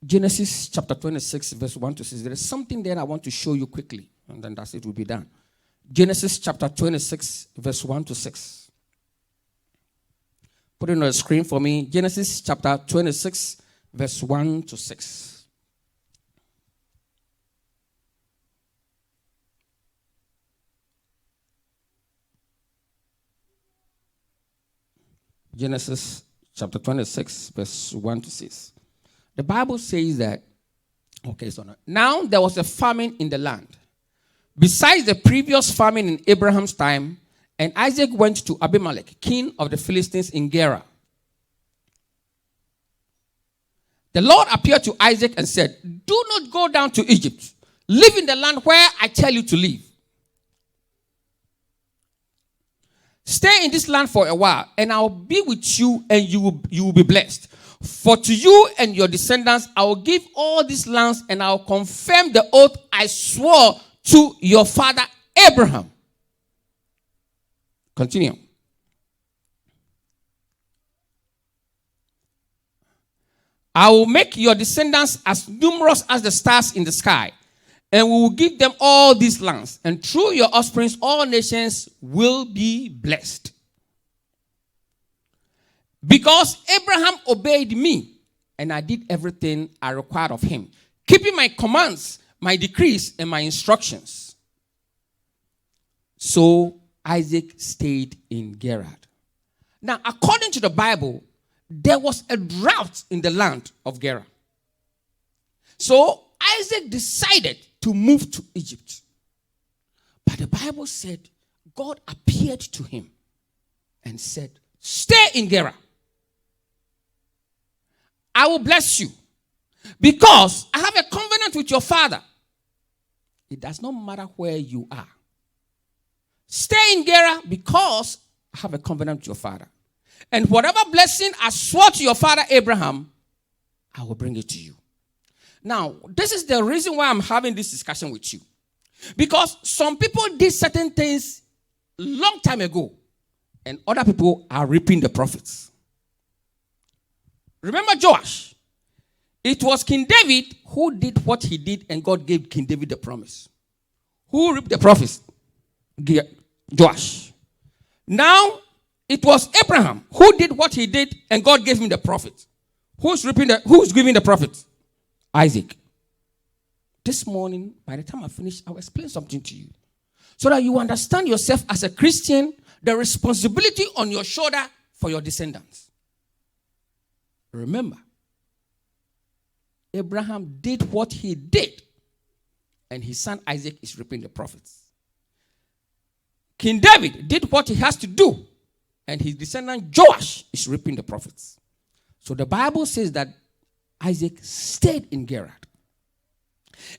Genesis chapter 26, verse 1 to 6. There is something there I want to show you quickly, and then that's it, will be done. Genesis chapter 26, verse 1 to 6. Put it on the screen for me. Genesis chapter 26, verse 1 to 6. Genesis chapter 26, verse 1 to 6. The Bible says that, now there was a famine in the land. Besides the previous famine in Abraham's time, and Isaac went to Abimelech, king of the Philistines in Gerar. The Lord appeared to Isaac and said, do not go down to Egypt. Live in the land where I tell you to live. Stay in this land for a while, and I'll be with you, and you will be blessed. For to you and your descendants, I will give all these lands, and I will confirm the oath I swore to your father Abraham. Continue. I will make your descendants as numerous as the stars in the sky, and we will give them all these lands, and through your offspring all nations will be blessed. Because Abraham obeyed me, and I did everything I required of him, keeping my commands, my decrees, and my instructions. So Isaac stayed in Gerar. Now, according to the Bible, there was a drought in the land of Gerar. So Isaac decided to move to Egypt. But the Bible said God appeared to him and said, stay in Gerar. I will bless you because I have a covenant with your father. It does not matter where you are. Stay in Gerar because I have a covenant with your father. And whatever blessing I swore to your father Abraham, I will bring it to you. Now, this is the reason why I'm having this discussion with you. Because some people did certain things long time ago, and other people are reaping the profits. Remember Joash? It was King David who did what he did, and God gave King David the promise. Who reaped the profits? Joash. Now, it was Abraham who did what he did, and God gave him the profit. Who's giving the profit? Isaac. This morning, by the time I finish, I'll explain something to you. So that you understand yourself as a Christian, the responsibility on your shoulder for your descendants. Remember, Abraham did what he did, and his son Isaac is reaping the profits. King David did what he has to do, and his descendant Joash is reaping the profits. So the Bible says that Isaac stayed in Gerar.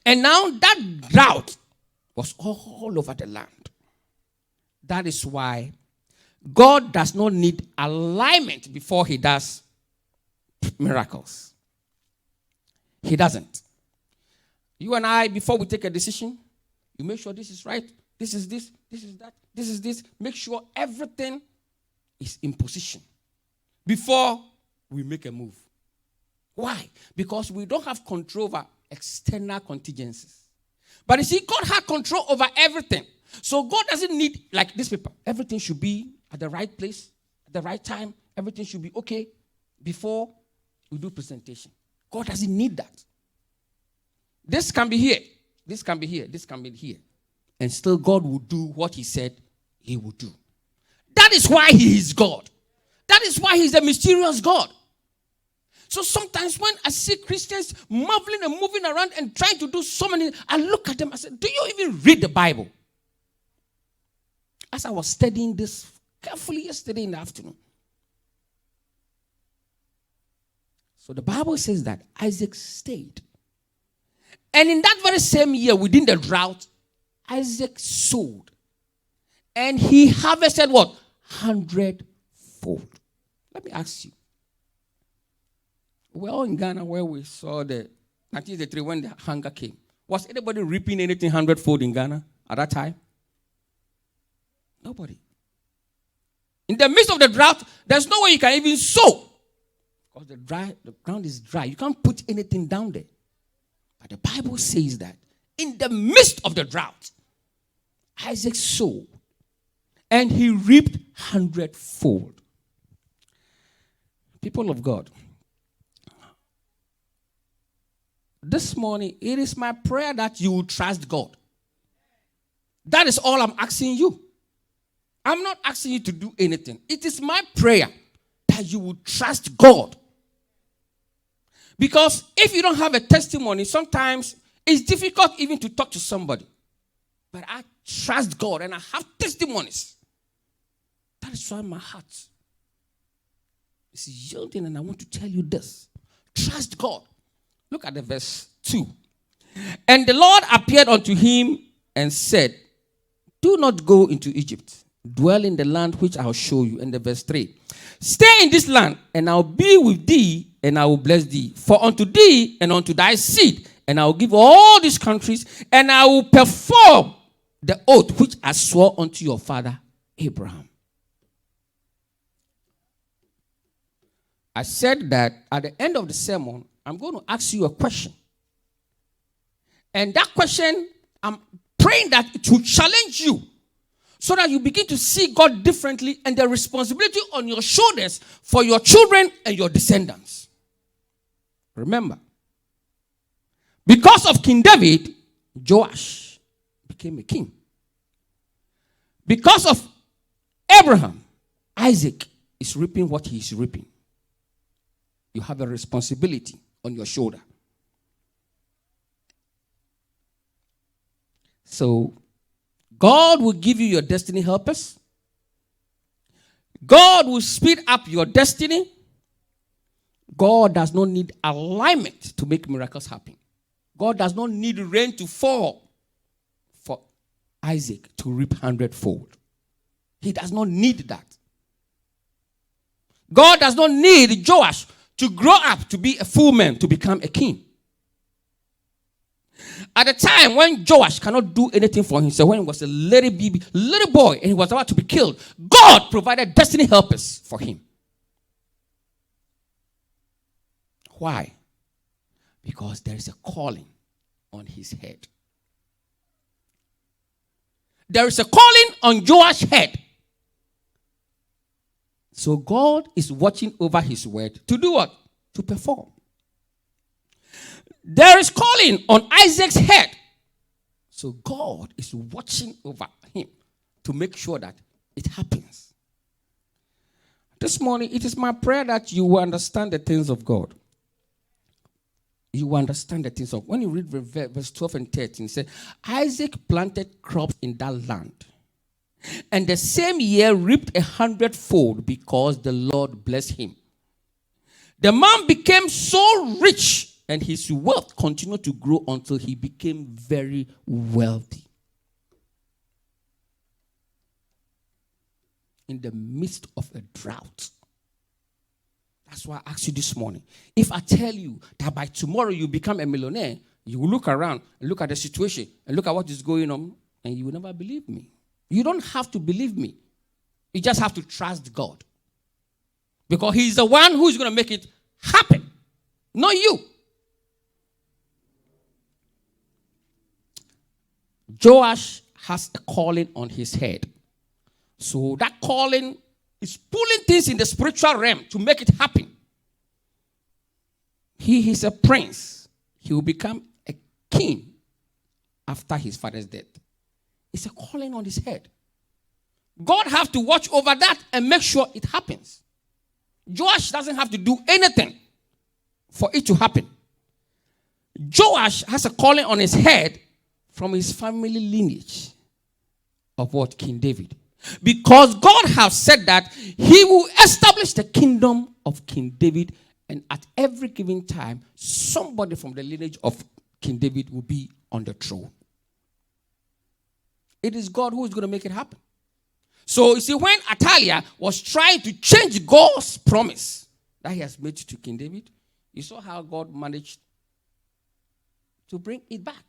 And now that drought was all over the land. That is why God does not need alignment before he does miracles. He doesn't. You and I, before we take a decision, you make sure this is right, this is this is that, this is this. Make sure everything is in position before we make a move. Why? Because we don't have control over external contingencies. But you see, God had control over everything. So God doesn't need, like this paper, everything should be at the right place, at the right time. Everything should be okay before we do presentation. God doesn't need that. This can be here. This can be here. This can be here. And still God will do what he said he would do. That is why he is God. That is why he's a mysterious God. So sometimes when I see Christians marveling and moving around and trying to do so many, I look at them and say, do you even read the Bible? As I was studying this carefully yesterday in the afternoon. So the Bible says that Isaac stayed. And in that very same year, within the drought, Isaac sowed. And he harvested what? 100-fold. Let me ask you. We're all in Ghana where we saw the 1983 when the hunger came. Was anybody reaping anything 100-fold in Ghana at that time? Nobody. In the midst of the drought, there's no way you can even sow. Because the ground is dry. You can't put anything down there. But the Bible says that in the midst of the drought, Isaac sowed and he reaped 100-fold. People of God, this morning, it is my prayer that you will trust God. That is all I'm asking you. I'm not asking you to do anything. It is my prayer that you will trust God. Because if you don't have a testimony, sometimes it's difficult even to talk to somebody. But I trust God and I have testimonies. That is why my heart is yielding, and I want to tell you this. Trust God. Look at the verse 2. And the Lord appeared unto him and said, do not go into Egypt. Dwell in the land which I will show you. And the verse 3. Stay in this land, and I will be with thee, and I will bless thee. For unto thee and unto thy seed, and I will give all these countries, and I will perform the oath which I swore unto your father Abraham. I said that at the end of the sermon, I'm going to ask you a question. And that question, I'm praying that it will challenge you so that you begin to see God differently and the responsibility on your shoulders for your children and your descendants. Remember, because of King David, Joash became a king. Because of Abraham, Isaac is reaping what he is reaping. You have a responsibility on your shoulder. So, God will give you your destiny helpers. God will speed up your destiny. God does not need alignment to make miracles happen. God does not need rain to fall for Isaac to reap 100-fold. He does not need that. God does not need Joash to grow up to be a full man, to become a king. At the time when Joash cannot do anything for himself, when he was a little boy, and he was about to be killed, God provided destiny helpers for him. Why? Because there is a calling on his head. There is a calling on Joash's head. So God is watching over his word to do what? To perform. There is calling on Isaac's head. So God is watching over him to make sure that it happens. This morning, it is my prayer that you will understand the things of God. You will understand the things of God. When you read verse 12 and 13, it says, Isaac planted crops in that land, and the same year reaped 100-fold because the Lord blessed him. The man became so rich, and his wealth continued to grow until he became very wealthy. In the midst of a drought. That's why I asked you this morning. If I tell you that by tomorrow you become a millionaire, you will look around and look at the situation and look at what is going on, and you will never believe me. You don't have to believe me. You just have to trust God. Because he's the one who is going to make it happen, not you. Joash has a calling on his head. So that calling is pulling things in the spiritual realm to make it happen. He is a prince. He will become a king after his father's death. It's a calling on his head. God has to watch over that and make sure it happens. Joash doesn't have to do anything for it to happen. Joash has a calling on his head from his family lineage of what? King David. Because God has said that he will establish the kingdom of King David, and at every given time, somebody from the lineage of King David will be on the throne. It is God who is going to make it happen. So, you see, when Atalia was trying to change God's promise that he has made to King David, you saw how God managed to bring it back.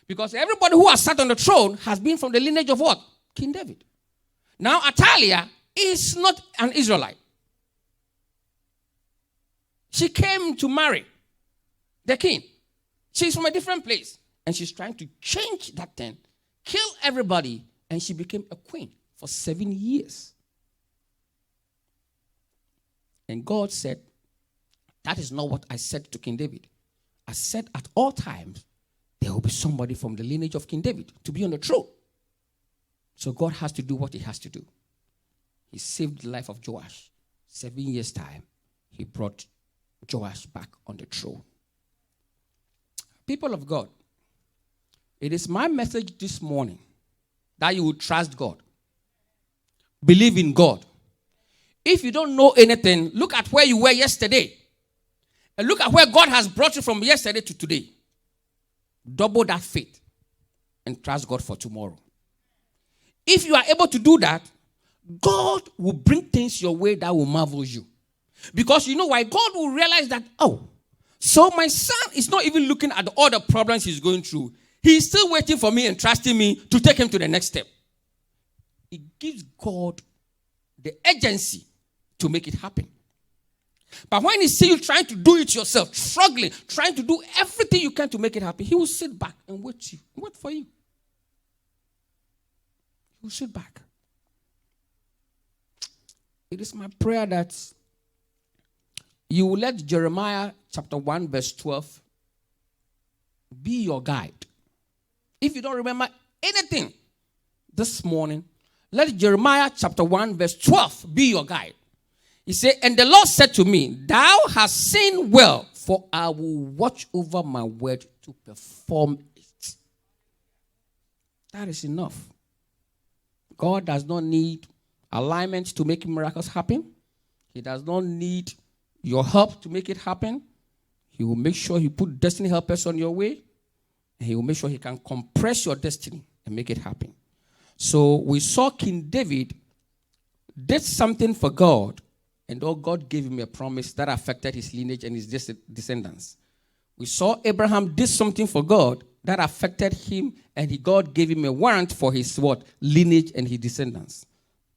Because everybody who has sat on the throne has been from the lineage of what? King David. Now, Atalia is not an Israelite. She came to marry the king. She's from a different place. And she's trying to change that thing, kill everybody, and she became a queen for 7 years. And God said, that is not what I said to King David. I said at all times, there will be somebody from the lineage of King David to be on the throne. So God has to do what he has to do. He saved the life of Joash. 7 years' time, he brought Joash back on the throne. People of God, it is my message this morning that you will trust God. Believe in God. If you don't know anything, look at where you were yesterday. And look at where God has brought you from yesterday to today. Double that faith and trust God for tomorrow. If you are able to do that, God will bring things your way that will marvel you. Because you know why? God will realize that, oh, so my son is not even looking at all the problems he's going through. He's still waiting for me and trusting me to take him to the next step. It gives God the agency to make it happen. But when he sees you trying to do it yourself, struggling, trying to do everything you can to make it happen, he will sit back and wait for you. He will sit back. It is my prayer that you will let Jeremiah chapter 1 verse 12 be your guide. If you don't remember anything this morning, let Jeremiah chapter 1 verse 12 be your guide. He said, and the Lord said to me, thou hast sinned well, for I will watch over my word to perform it. That is enough. God does not need alignment to make miracles happen. He does not need your help to make it happen. He will make sure he put destiny helpers on your way. And he will make sure he can compress your destiny and make it happen. So we saw King David did something for God. And God gave him a promise that affected his lineage and his descendants. We saw Abraham did something for God that affected him, and God gave him a warrant for his what? Lineage and his descendants.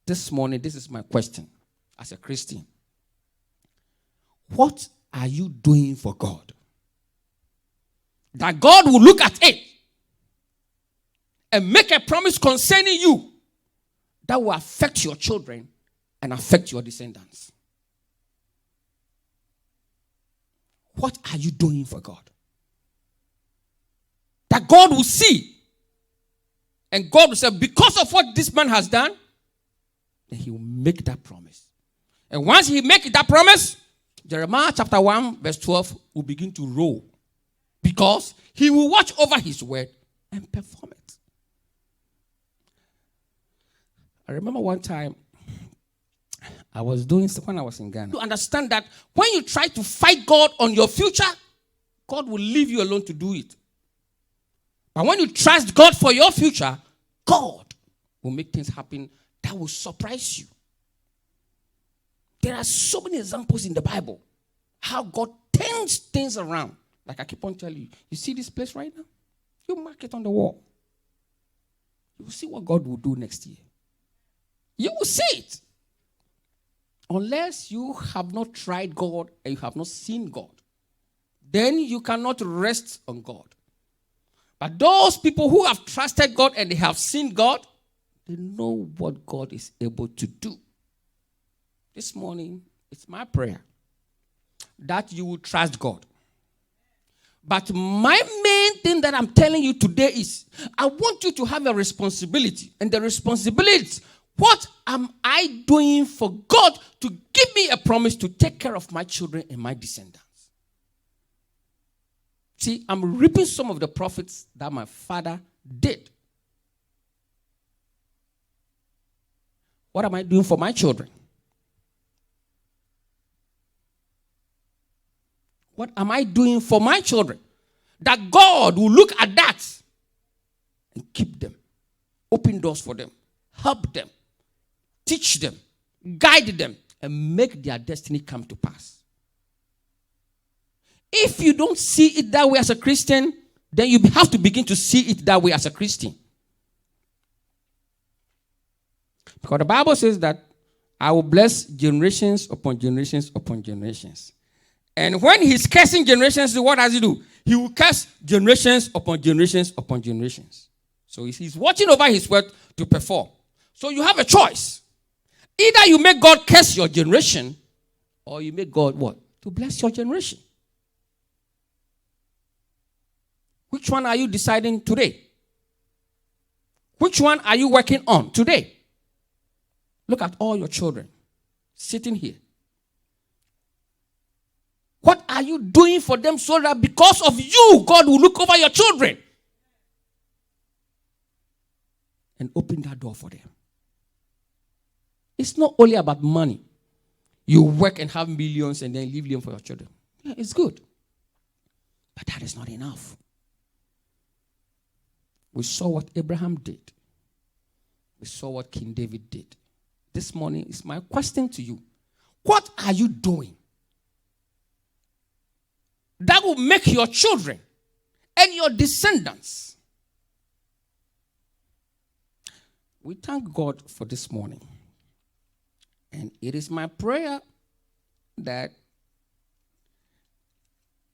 This morning, this is my question as a Christian. What are you doing for God? That God will look at it and make a promise concerning you that will affect your children and affect your descendants. What are you doing for God? That God will see. And God will say, because of what this man has done, then he will make that promise. And once he makes that promise, Jeremiah chapter 1 verse 12 will begin to roll. Because he will watch over his word and perform it. I remember one time, I was doing stuff when I was in Ghana. You understand that when you try to fight God on your future, God will leave you alone to do it. But when you trust God for your future, God will make things happen that will surprise you. There are so many examples in the Bible how God turns things around. Like I keep on telling you, you see this place right now? You mark it on the wall. You will see what God will do next year. You will see it. Unless you have not tried God and you have not seen God, then you cannot rest on God. But those people who have trusted God and they have seen God, they know what God is able to do. This morning, it's my prayer that you will trust God. But my main thing that I'm telling you today is, I want you to have a responsibility. And the responsibility, what am I doing for God to give me a promise to take care of my children and my descendants? See, I'm reaping some of the profits that my father did. What am I doing for my children? What am I doing for my children? That God will look at that and keep them. Open doors for them. Help them. Teach them. Guide them. And make their destiny come to pass. If you don't see it that way as a Christian, then you have to begin to see it that way as a Christian. Because the Bible says that I will bless generations upon generations upon generations. And when he's cursing generations, what does he do? He will curse generations upon generations upon generations. So he's watching over his word to perform. So you have a choice. Either you make God curse your generation, or you make God what? To bless your generation. Which one are you deciding today? Which one are you working on today? Look at all your children sitting here. What are you doing for them so that because of you, God will look over your children and open that door for them? It's not only about money. You work and have millions and then leave them for your children. Yeah, it's good. But that is not enough. We saw what Abraham did. We saw what King David did. This morning is my question to you. What are you doing that will make your children and your descendants? We thank God for this morning. And it is my prayer that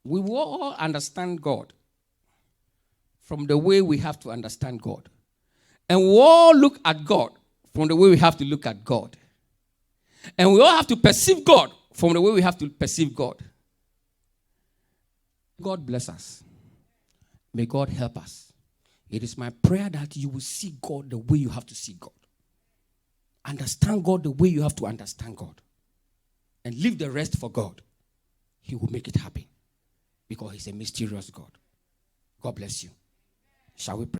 we will all understand God from the way we have to understand God. And we all look at God from the way we have to look at God. And we all have to perceive God from the way we have to perceive God. God bless us. May God help us. It is my prayer that you will see God the way you have to see God. Understand God the way you have to understand God. And leave the rest for God. He will make it happen. Because he's a mysterious God. God bless you. Shall we pray?